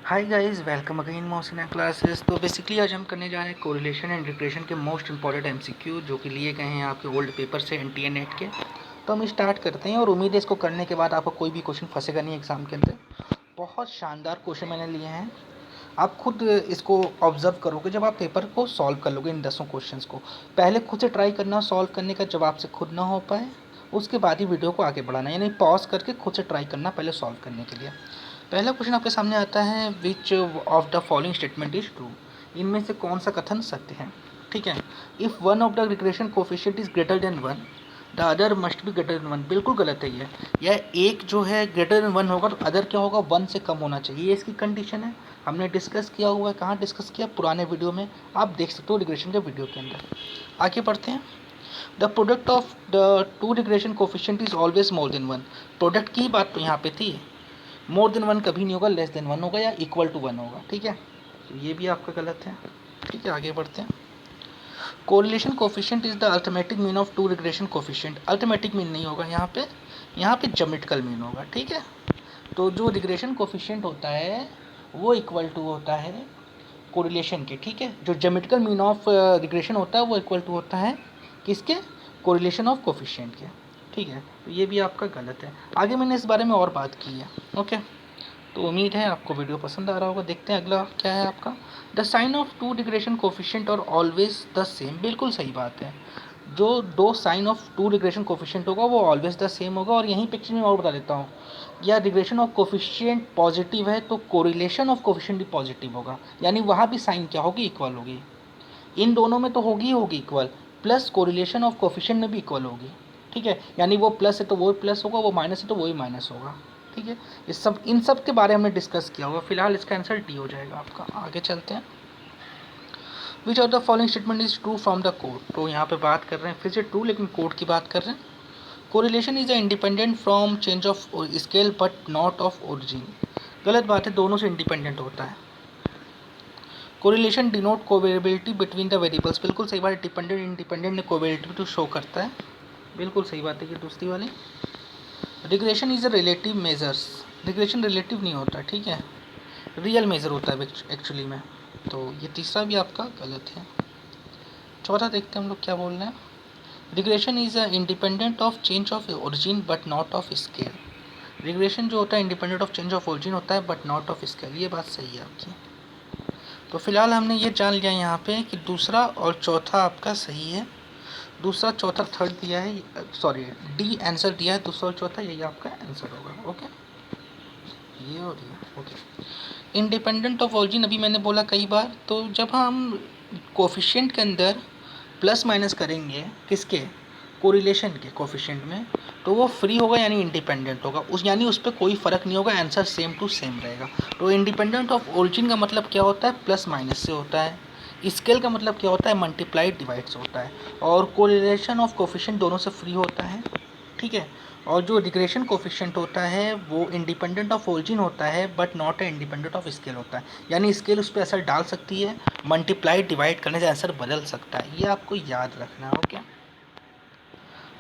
Hi guys, welcome again Mohsina classes. तो basically आज हम करने जा रहे हैं कोरिलेशन एंड रिग्रेशन के मोस्ट इंपॉर्टेंट एमसीक्यू जो कि लिए गए हैं आपके ओल्ड पेपर से एनटीए नेट के। तो हम स्टार्ट करते हैं और उम्मीद है इसको करने के बाद आपको कोई भी क्वेश्चन फंसेगा नहीं एग्जाम के अंदर। बहुत शानदार क्वेश्चन मैंने लिए हैं, आप खुद इसको ऑब्जर्व करोगे जब आप पेपर को सॉल्व कर लोगे। इन 10 क्वेश्चंस को पहले खुद से ट्राई करना सॉल्व करने का, जब आपसे खुद ना हो पाए उसके बाद ही वीडियो को आगे बढ़ाना, यानी पॉज करके खुद से ट्राई करना पहले सॉल्व करने के लिए। पहला क्वेश्चन आपके सामने आता है, which of the following statement is true. इनमें से कौन सा कथन सत्य है। ठीक है, if one of the regression coefficient is greater than one the other must be greater than one. बिल्कुल गलत है ये। यह एक जो है ग्रेटर देन वन होगा तो अदर क्या होगा, वन से कम होना चाहिए, ये इसकी कंडीशन है। हमने डिस्कस किया हुआ है, कहाँ डिस्कस किया, पुराने वीडियो में आप देख सकते हो रिग्रेशन के वीडियो के अंदर। आगे बढ़ते हैं। The product of the two regression coefficient is always more than one. Product की बात तो यहाँ पे थी, मोर देन वन कभी नहीं होगा, लेस देन वन होगा या इक्वल टू वन होगा। ठीक है, तो ये भी आपका गलत है। ठीक है, आगे बढ़ते हैं। Correlation coefficient is the arithmetic mean of two regression coefficient. Arithmetic mean नहीं होगा यहाँ पे, यहाँ पे ज्योमेट्रिकल मीन होगा। ठीक है, तो जो रिग्रेशन कोफिशिएंट होता है वो इक्वल टू होता है कोरिलेशन के। ठीक है, जो ज्योमेट्रिकल मीन ऑफ रिग्रेशन होता है वो इक्वल टू होता है किसके, कोरिलेशन ऑफ कोफिशिएंट के। ठीक है, तो ये भी आपका गलत है। आगे मैंने इस बारे में और बात की है। ओके, तो उम्मीद है आपको वीडियो पसंद आ रहा होगा। देखते हैं अगला क्या है आपका। The sign of two regression coefficient और ऑलवेज द सेम। बिल्कुल सही बात है, जो दो sign of two regression coefficient होगा वो ऑलवेज द सेम होगा। और यहीं पिक्चर में और बता देता हूँ, या रिग्रेशन ऑफ कोफिशिएंट पॉजिटिव है तो कोरिलेशन ऑफ कोफिशिएंट भी पॉजिटिव होगा, यानी वहाँ भी साइन क्या होगी, इक्वल होगी। इन दोनों में तो होगी होगी equal, plus correlation of coefficient में भी इक्वल होगी। ठीक है, यानी वो प्लस है तो वो प्लस होगा, वो माइनस है तो वही माइनस होगा। ठीक है, इन सब के बारे में हमने डिस्कस किया होगा। फिलहाल इसका आंसर डी हो जाएगा आपका। आगे चलते हैं। विच of the following statement is true from the code. तो यहाँ पे बात कर रहे हैं फिर से ट्रू, लेकिन कोड की बात कर रहे हैं। Correlation is independent from change of scale but not of origin. गलत बात है, दोनों से इंडिपेंडेंट होता है। Correlation denote covariability between the variables. बिल्कुल सही बात है, डिपेंडेंट इंडिपेंडेंट ने कोवेरिएबिलिटी तो शो करता है। बिल्कुल सही बात है ये दूसरी वाली। Regression is a relative measures. Regression relative नहीं होता, ठीक है, रियल मेजर होता है एक्चुअली में। तो ये तीसरा भी आपका गलत है। चौथा देखते हैं हम लोग क्या बोल रहे हैं। Regression is a independent of change of origin but not of scale. Regression जो होता है independent of change of origin होता है बट नॉट ऑफ स्केल। ये बात सही है आपकी। तो फिलहाल हमने ये जान लिया यहाँ पे कि दूसरा और चौथा आपका सही है। दूसरा चौथा थर्ड दिया है, सॉरी डी आंसर दिया है, दूसरा और चौथा यही आपका आंसर होगा। ओके, ये और ये। ओके, इंडिपेंडेंट ऑफ ओरिजिन अभी मैंने बोला कई बार, तो जब हम कोफिशिएंट के अंदर प्लस माइनस करेंगे किसके, कोरिलेशन के कोफिशिएंट में, तो वो फ्री होगा यानी इंडिपेंडेंट होगा, उस यानी उस पर कोई फ़र्क नहीं होगा, आंसर सेम टू सेम रहेगा। तो इंडिपेंडेंट ऑफ ओरिजिन का मतलब क्या होता है, प्लस माइनस से होता है। स्केल का मतलब क्या होता है, मल्टीप्लाइड डिवाइड से होता है। और कोरिलेशन ऑफ कोफिशिएंट दोनों से फ्री होता है। ठीक है, और जो रिग्रेशन कोफिशिएंट होता है वो इंडिपेंडेंट ऑफ ओरिजिन होता है but not independent of scale होता है, यानी स्केल उस पर असर डाल सकती है, मल्टीप्लाई डिवाइड करने से आंसर बदल सकता है। ये आपको याद रखना है। ओके,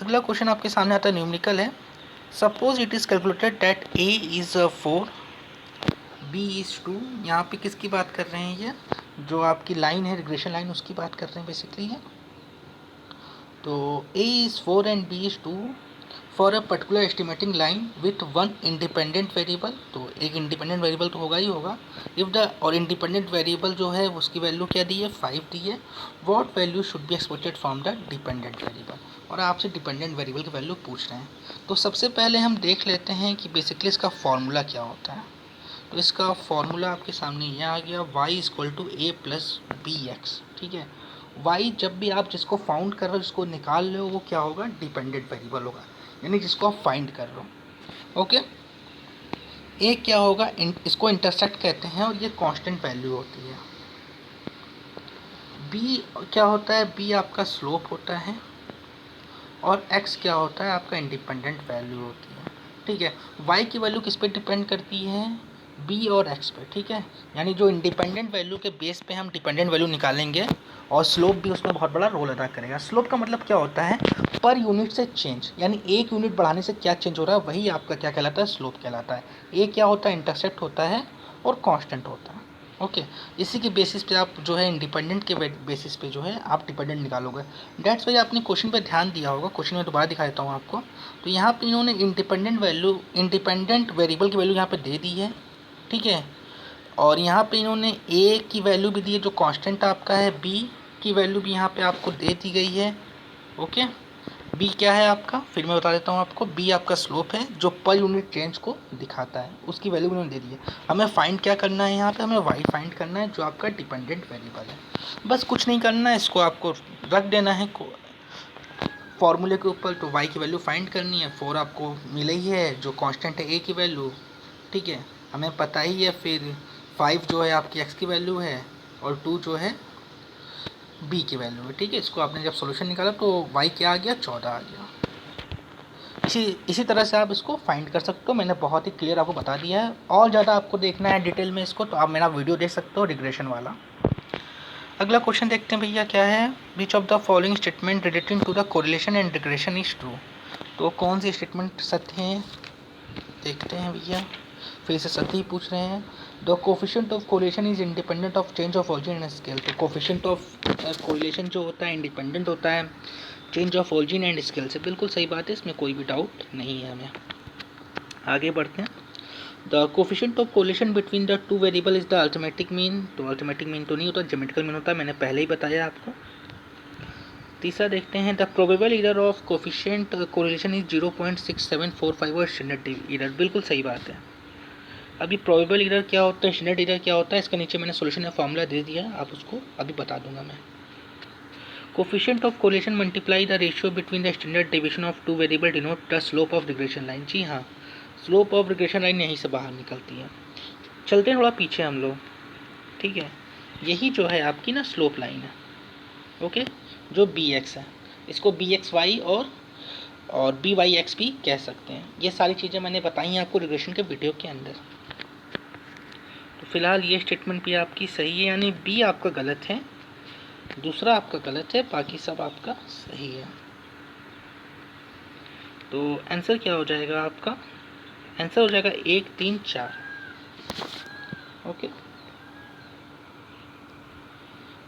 अगला क्वेश्चन आपके सामने आता है, न्यूमेरिकल है। Suppose it is calculated that A is 4 B is 2। यहाँ पे किसकी बात कर रहे हैं, ये जो आपकी लाइन है रिग्रेशन लाइन उसकी बात कर रहे हैं बेसिकली है। तो A is 4 and B is 2 for a particular estimating line with one independent variable. तो एक इंडिपेंडेंट वेरिएबल तो होगा ही होगा। इफ़ द और इंडिपेंडेंट वेरिएबल जो है उसकी वैल्यू क्या दी है, 5 दी है। What value should be expected from the dependent variable. और आपसे डिपेंडेंट वेरिएबल की वैल्यू पूछ रहे हैं। तो सबसे पहले हम देख लेते हैं कि बेसिकली इसका फॉर्मूला क्या होता है। तो इसका फॉर्मूला आपके सामने ये आ गया, y equal to A plus B X. ठीक है, y जब भी आप जिसको फाउंड कर रहे हो, जिसको निकाल रहे हो, वो क्या होगा, डिपेंडेंट वेरिएबल होगा, यानी जिसको आप फाइंड कर रहे हो। ओके, ए क्या होगा, इसको इंटरसेक्ट कहते हैं और ये कांस्टेंट वैल्यू होती है। बी क्या होता है, बी आपका स्लोप होता है। और एक्स क्या होता है, आपका इंडिपेंडेंट वैल्यू होती है। ठीक है, वाई की वैल्यू किस पे डिपेंड करती है, बी और एक्स पे। ठीक है, यानी जो इंडिपेंडेंट वैल्यू के बेस पे हम डिपेंडेंट वैल्यू निकालेंगे, और स्लोप भी उसमें बहुत बड़ा रोल अदा करेगा। स्लोप का मतलब क्या होता है, पर यूनिट से चेंज, यानी एक यूनिट बढ़ाने से क्या चेंज हो रहा है, वही आपका क्या कहलाता है, स्लोप कहलाता है। ए क्या होता है, इंटरसेप्ट होता है, और कांस्टेंट होता है। ओके, इसी के बेसिस पे आप जो है इंडिपेंडेंट के बेसिस पे जो है आप डिपेंडेंट निकालोगे। डेट्स वाई आपने क्वेश्चन पे ध्यान दिया होगा, क्वेश्चन में दोबारा दिखा देता हूँ आपको। तो यहाँ पे इन्होंने इंडिपेंडेंट वेरिएबल की वैल्यू यहाँ पे दे दी है, ठीक है। और यहाँ पे इन्होंने ए की वैल्यू भी दी है जो कांस्टेंट आपका है, बी की वैल्यू भी यहाँ पे आपको दे दी गई है। ओके, बी क्या है आपका, फिर मैं बता देता हूँ आपको। बी आपका स्लोप है जो पर यूनिट चेंज को दिखाता है, उसकी वैल्यू उन्होंने दे दी है। हमें फाइंड क्या करना है यहाँ पे, हमें वाई फाइंड करना है जो आपका डिपेंडेंट वेरिएबल है। बस कुछ नहीं करना है, इसको आपको रख देना है फॉर्मूले के ऊपर। तो वाई की वैल्यू फाइंड करनी है, 4 आपको मिले ही है जो कांस्टेंट है ए की वैल्यू, ठीक है, हमें पता ही है। फिर 5 जो है आपकी एक्स की वैल्यू है और 2 जो है बी की वैल्यू है, ठीक है। इसको आपने जब सोल्यूशन निकाला तो वाई क्या आ गया, 14 आ गया। इसी तरह से आप इसको फाइंड कर सकते हो। मैंने बहुत ही क्लियर आपको बता दिया है। और ज़्यादा आपको देखना है डिटेल में इसको तो आप मेरा वीडियो देख सकते हो रिग्रेशन वाला। अगला क्वेश्चन देखते हैं भैया क्या है, which of the following statement relating to the correlation and regression is true. तो कौन सी स्टेटमेंट सत्य है देखते हैं भैया, फिर से सत्य ही पूछ रहे हैं। The coefficient of correlation is independent of change of origin and scale. तो कोफिशिएंट ऑफ कोरिलेशन जो होता है इंडिपेंडेंट होता है change of origin and scale से। बिल्कुल सही बात है, इसमें कोई भी डाउट नहीं है। हमें आगे बढ़ते हैं। The coefficient of correlation between the two variable is the arithmetic mean. तो अर्थमेटिक मीन तो नहीं होता, ज्योमेट्रिकल मीन होता है, मैंने पहले ही बताया आपको। तीसरा देखते हैं, the probable error of coefficient correlation is 0.6745 और स्टैंडर्ड एरर। बिल्कुल सही बात है। अभी प्रोबेबल एरर क्या होता है, स्टैंडर्ड एरर क्या होता है, इसके नीचे मैंने सोल्यूशन का फॉर्मूला दे दिया है, आप उसको अभी बता दूंगा मैं। Coefficient of correlation multiply the ratio between the standard deviation of two variable denote the slope of regression line. जी हाँ, स्लोप ऑफ रिग्रेशन लाइन यहीं से बाहर निकलती है। चलते हैं थोड़ा पीछे हम लोग, ठीक है। यही जो है आपकी ना स्लोप लाइन है, ओके, जो बी एक्स है, इसको बी एक्स वाई और बी वाई एक्स भी कह सकते हैं। ये सारी चीज़ें मैंने बताई हैं आपको रिग्रेशन के वीडियो के अंदर। तो फिलहाल ये स्टेटमेंट भी आपकी सही है, यानी बी आपका गलत है, दूसरा आपका गलत है, बाकी सब आपका सही है। तो आंसर क्या हो जाएगा आपका, आंसर हो जाएगा 1 3 4। ओके,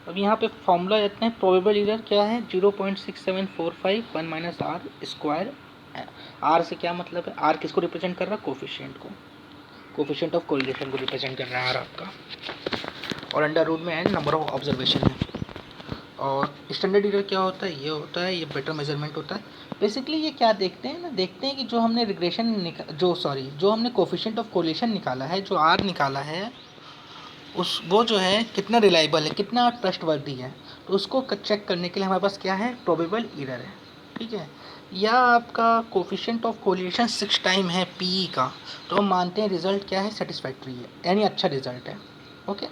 अब यहाँ पे फॉर्मूला देते हैं, प्रोबेबल एरर क्या है 0.6745 1 माइनस आर स्क्वायर। आर से क्या मतलब है, आर किसको रिप्रेजेंट कर रहा है, कोफिशिएंट को, कोफिशिएंट ऑफ कोरिलेशन को रिप्रेजेंट कर रहा है आर आपका। और अंडर रूट में एन नंबर ऑफ ऑब्जर्वेशन है। और स्टैंडर्ड एरर क्या होता है, ये होता है, ये बेटर मेजरमेंट होता है। बेसिकली ये क्या देखते हैं ना, देखते हैं कि जो हमने रिग्रेशन जो हमने कोफिशिएंट ऑफ कोरिलेशन निकाला है, जो आर निकाला है, वो जो है कितना रिलायबल है, कितना ट्रस्टवर्दी है। तो उसको चेक करने के लिए हमारे पास क्या है, प्रोबेबल एरर है, ठीक है। या आपका कोफिशिएंट ऑफ कोरिलेशन 6 टाइम है पी का, तो हम मानते हैं रिजल्ट क्या है, सेटिस्फैक्ट्री है, यानी अच्छा रिजल्ट है। ओके,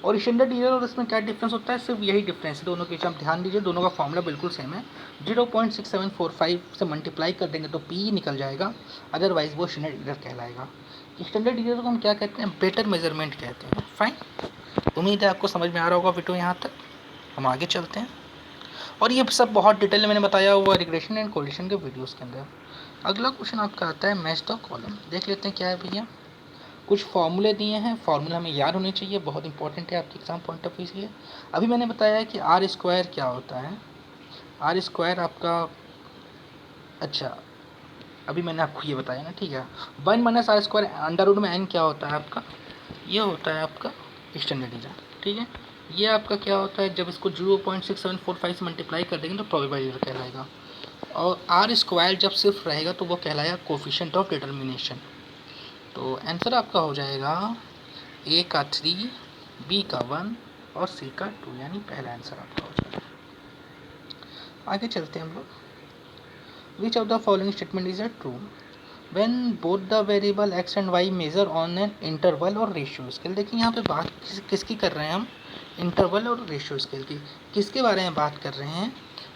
और स्टैंडर्ड एरर और इसमें क्या डिफरेंस होता है, सिर्फ यही डिफरेंस है दोनों के बीच। आप ध्यान दीजिए, दोनों का फॉर्मूला बिल्कुल सेम है। 0.6745 से मल्टीप्लाई कर देंगे तो पी निकल जाएगा, अदरवाइज वो स्टैंडर्ड एरर कहलाएगा। स्टैंडर्ड एरर को हम क्या कहते हैं, बेटर मेजरमेंट कहते हैं। फाइन, उम्मीद है आपको समझ में आ रहा होगा वीडियो यहाँ तक। हम आगे चलते हैं, और ये सब बहुत डिटेल में मैंने बताया हुआ रिग्रेशन एंड कोरिलेशन के वीडियोस के अंदर। अगला क्वेश्चन आपका आता है मैच द कॉलम। देख लेते हैं क्या है भैया। कुछ फार्मूले दिए हैं, फार्मूला हमें याद होने चाहिए, बहुत इंपॉर्टेंट है आपके एग्जाम पॉइंट ऑफ व्यू से। अभी मैंने बताया कि आर स्क्वायर क्या होता है, आर स्क्वायर आपका, अच्छा अभी मैंने आपको ये बताया ना, ठीक है। 1 minus R square under root में एन क्या होता है आपका, ये होता है आपका स्टैंडर्ड एरर, ठीक है। ये आपका क्या होता है, जब इसको 0.6745 से मल्टीप्लाई कर देंगे तो प्रोबेबल एरर कहलाएगा। और आर स्क्वायर जब सिर्फ रहेगा तो वो कहलाएगा कोफिशिएंट ऑफ डिटर्मिनेशन। तो आंसर आपका हो जाएगा ए का 3, बी का 1 और सी का 2, यानी पहला आंसर आपका हो जाएगा। आगे चलते हैं हम लोग। Which of the following statement is a true when both the variable X and Y measure on an interval और रेशियो स्केल। देखिए यहाँ पे बात किसकी कर रहे हैं हम, इंटरवल और रेशियो स्केल की। किसके बारे में बात कर रहे हैं,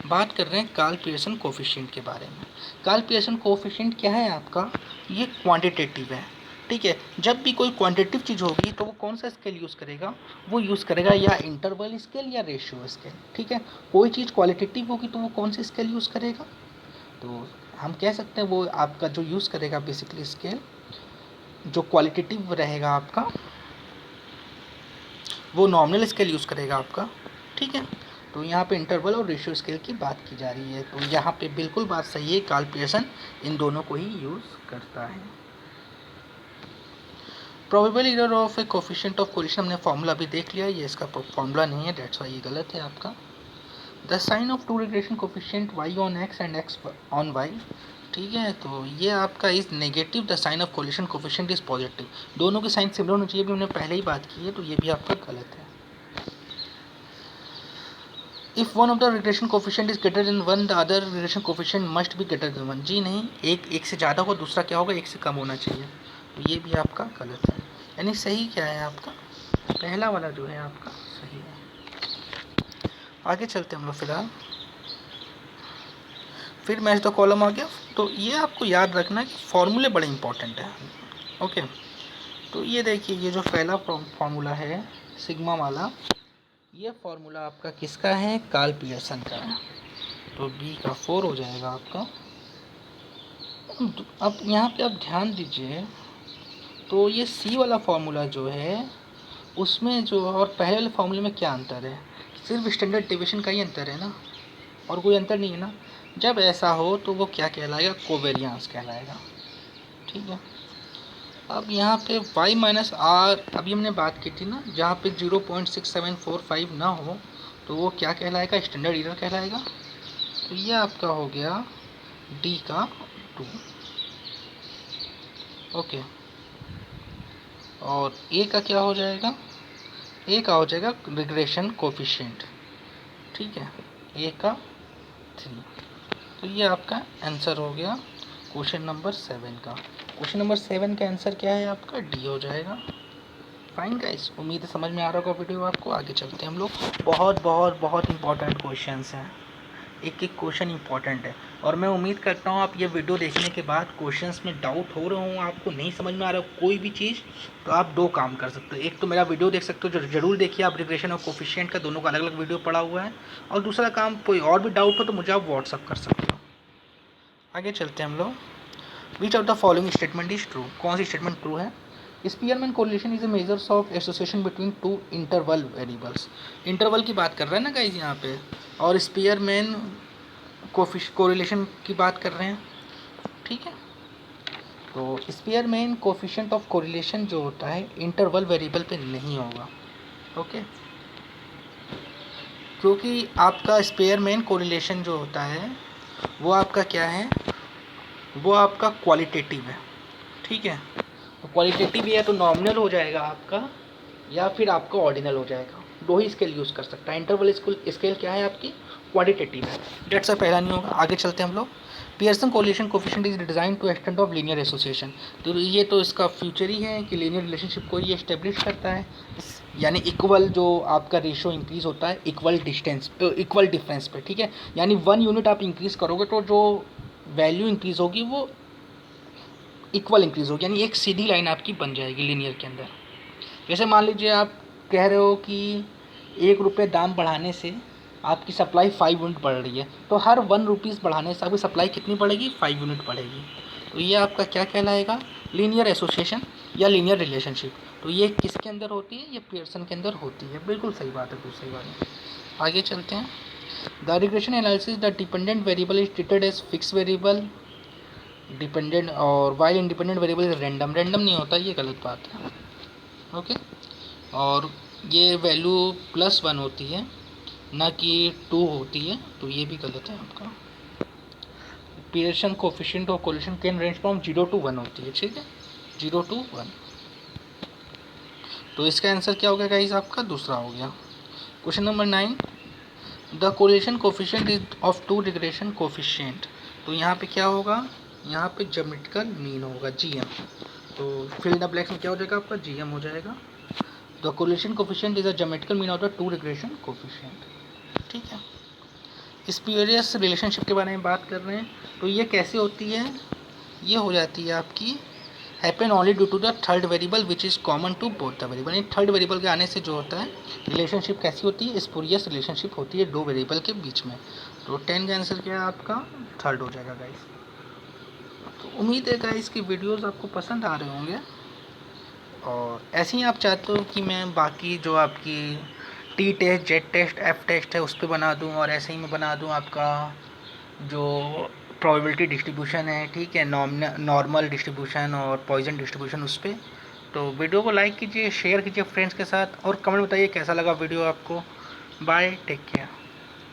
बात कर रहे हैं कार्ल पियर्सन कोफिशिएंट के बारे में। कार्ल पियर्सन कोफिशिएंट क्या है आपका, ये क्वांटिटेटिव है, ठीक है। जब भी कोई क्वांटिटेटिव चीज़ होगी तो वो कौन सा स्केल यूज़ करेगा, वो यूज़ करेगा या इंटरवल स्केल या रेशियो स्केल, ठीक है। कोई चीज़ क्वालिटेटिव होगी तो वो कौन सी स्केल यूज़ करेगा, तो हम कह सकते हैं वो आपका जो यूज़ करेगा बेसिकली स्केल जो क्वालिटेटिव रहेगा आपका, वो नॉमिनल स्केल यूज़ करेगा आपका, ठीक है। तो यहाँ पे इंटरवल और रेशियो स्केल की बात की जा रही है, तो यहाँ पे बिल्कुल बात सही है, कार्ल पियर्सन इन दोनों को ही यूज़ करता है। Probable error of A coefficient of correlation हमने फॉर्मूला भी देख लिया, ये इसका फॉर्मूला नहीं है, डेट्स वाई ये गलत है आपका। The sign of two regression coefficient y on x and x on y, ठीक है, तो ये आपका is negative, the sign of correlation coefficient is positive. दोनों की साइन सिमिलर होनी चाहिए, भी हमने पहले ही बात की है, तो ये भी आपका गलत है। If one of the regression coefficient is greater than 1 the other regression coefficient must be greater than 1, जी नहीं, एक से ज़्यादा होगा, दूसरा क्या होगा, एक से कम होना चाहिए, तो ये भी आपका गलत है। यानी सही क्या है आपका, पहला वाला जो है आपका सही है। आगे चलते हम लोग फिलहाल, फिर मैच द कॉलम आ गया। तो ये आपको याद रखना कि फॉर्मूले बड़े इंपॉर्टेंट है, ओके। तो ये देखिए, ये जो पहला फॉर्मूला है सिग्मा वाला, ये फॉर्मूला आपका किसका है, कार्ल पियर्सन का है, तो बी का 4 हो जाएगा आपका। अब यहाँ पे आप ध्यान दीजिए, तो ये सी वाला फॉर्मूला जो है उसमें जो और पहले वाले फॉर्मूले में क्या अंतर है, सिर्फ स्टैंडर्ड डेविएशन का ही अंतर है ना, और कोई अंतर नहीं है ना। जब ऐसा हो तो वो क्या कहलाएगा, कोवेरियंस कहलाएगा, ठीक है। अब यहाँ पे y माइनस आर, अभी हमने बात की थी ना, जहाँ पे 0.6745 ना हो तो वो क्या कहलाएगा, स्टैंडर्ड एरर कहलाएगा। तो ये आपका हो गया d का 2, ओके। और a का क्या हो जाएगा, a का हो जाएगा रिग्रेशन कोफिशिएंट, ठीक है, a का 3। तो ये आपका आंसर हो गया क्वेश्चन नंबर 7 का। क्वेश्चन नंबर 7 का आंसर क्या है आपका, डी हो जाएगा। फाइन गाइस, उम्मीद है समझ में आ रहा होगा वीडियो आपको। आगे चलते हैं हम लोग, बहुत बहुत बहुत इंपॉर्टेंट क्वेश्चंस हैं, एक एक क्वेश्चन इंपॉर्टेंट है, और मैं उम्मीद करता हूँ आप ये वीडियो देखने के बाद क्वेश्चंस में डाउट हो रहे हों, आपको नहीं समझ में आ रहा हो कोई भी चीज़, तो आप दो काम कर सकते हो। एक तो मेरा वीडियो देख सकते हो, जो जरूर देखिए आप, रिग्रेशन और कोफिशिएंट का दोनों का अलग अलग वीडियो पड़ा हुआ है, और दूसरा काम, कोई और भी डाउट हो तो मुझे आप व्हाट्सअप कर सकते हो। आगे चलते हैं हम लोग, which of the following statement is true, कौन सी स्टेटमेंट ट्रू है। Spearman correlation is a measures of association between two interval variables, interval की बात कर रहे हैं ना गाइज यहाँ पे, और स्पीयरमैन कोरिलेशन की बात कर रहे हैं, ठीक है। तो स्पीयरमैन कोफिशिएंट ऑफ कोरिलेशन जो होता है इंटरवल वेरिएबल पे नहीं होगा, ओके, क्योंकि आपका स्पीयरमैन कोरिलेशन जो होता है वो आपका क्या है, वो आपका क्वालिटेटिव है, ठीक है। तो क्वालिटेटिव है तो नॉमिनल हो जाएगा आपका, या फिर आपका ऑर्डिनल हो जाएगा, दो ही स्केल यूज़ कर सकता है। इंटरवल स्केल क्या है आपकी, क्वालिटेटिव है, डेट्स पहला नहीं होगा। आगे चलते हैं हम लोग, Pearson correlation coefficient is design to extend of linear association, तो ये तो इसका फ्यूचर ही है कि लीनियर रिलेशनशिप को ये एस्टेब्लिश करता है, यानी इक्वल जो आपका रेशियो इंक्रीज होता है इक्वल डिस्टेंस, इक्वल डिफरेंस पे, ठीक है। यानी 1 यूनिट आप इंक्रीज करोगे तो जो वैल्यू इंक्रीज होगी वो इक्वल इंक्रीज होगी, यानी एक सीधी लाइन आपकी बन जाएगी लीनियर के अंदर। जैसे मान लीजिए आप कह रहे हो कि 1 रुपये दाम बढ़ाने से आपकी सप्लाई 5 यूनिट बढ़ रही है, तो हर 1 रुपीज़ बढ़ाने से आपकी सप्लाई कितनी बढ़ेगी, 5 यूनिट बढ़ेगी। तो ये आपका क्या कहलाएगा, लीनियर एसोसिएशन या लीनियर रिलेशनशिप। तो ये किसके अंदर होती है, ये पियर्सन के अंदर होती है, बिल्कुल सही बात है, दूसरी बात। आगे चलते हैं, the regression analysis the dependent variable is treated as fix variable, dependent और while independent variable is random, random नहीं होता, ये गलत बात है, ओके। और ये वैल्यू +1 होती है ना कि 2 होती है, तो ये भी गलत है आपका। पियर्सन कोफिशिएंट और correlation can range from 0 to 1 होती है, ठीक है, 0 to 1। तो इसका आंसर क्या हो गया गाइस, आपका दूसरा हो गया। Question number 9, the correlation coefficient is of two regression coefficient, तो यहाँ पे क्या होगा, यहाँ पे ज्योमेट्रिकल मीन होगा, GM। तो फिल द ब्लैंक्स में क्या हो जाएगा आपका, GM हो जाएगा। The correlation coefficient is a geometrical mean of the two regression coefficient, ठीक है। स्पियरियस रिलेशनशिप के बारे में बात कर रहे हैं, तो ये कैसे होती है, ये हो जाती है आपकी happen only due to the third variable which is common to both the variable, यानी थर्ड वेरिएबल के आने से जो होता है रिलेशनशिप कैसी होती है, स्पुरियस रिलेशनशिप होती है दो वेरिएबल के बीच में। तो 10 का आंसर क्या है आपका, थर्ड हो जाएगा गाइस। तो उम्मीद है गाइस की वीडियोस आपको पसंद आ रहे होंगे, और ऐसे ही आप चाहते हो कि मैं बाकी जो आपकी T test, Z test, F test है उस पर बना दूँ, और ऐसे ही मैं बना दूँ आपका जो प्रोबेबिलिटी डिस्ट्रीब्यूशन है, ठीक है, नॉर्मल डिस्ट्रीब्यूशन और पॉइजन डिस्ट्रीब्यूशन उस पर। तो वीडियो को लाइक कीजिए, शेयर कीजिए फ्रेंड्स के साथ, और कमेंट बताइए कैसा लगा वीडियो आपको। Bye, take care.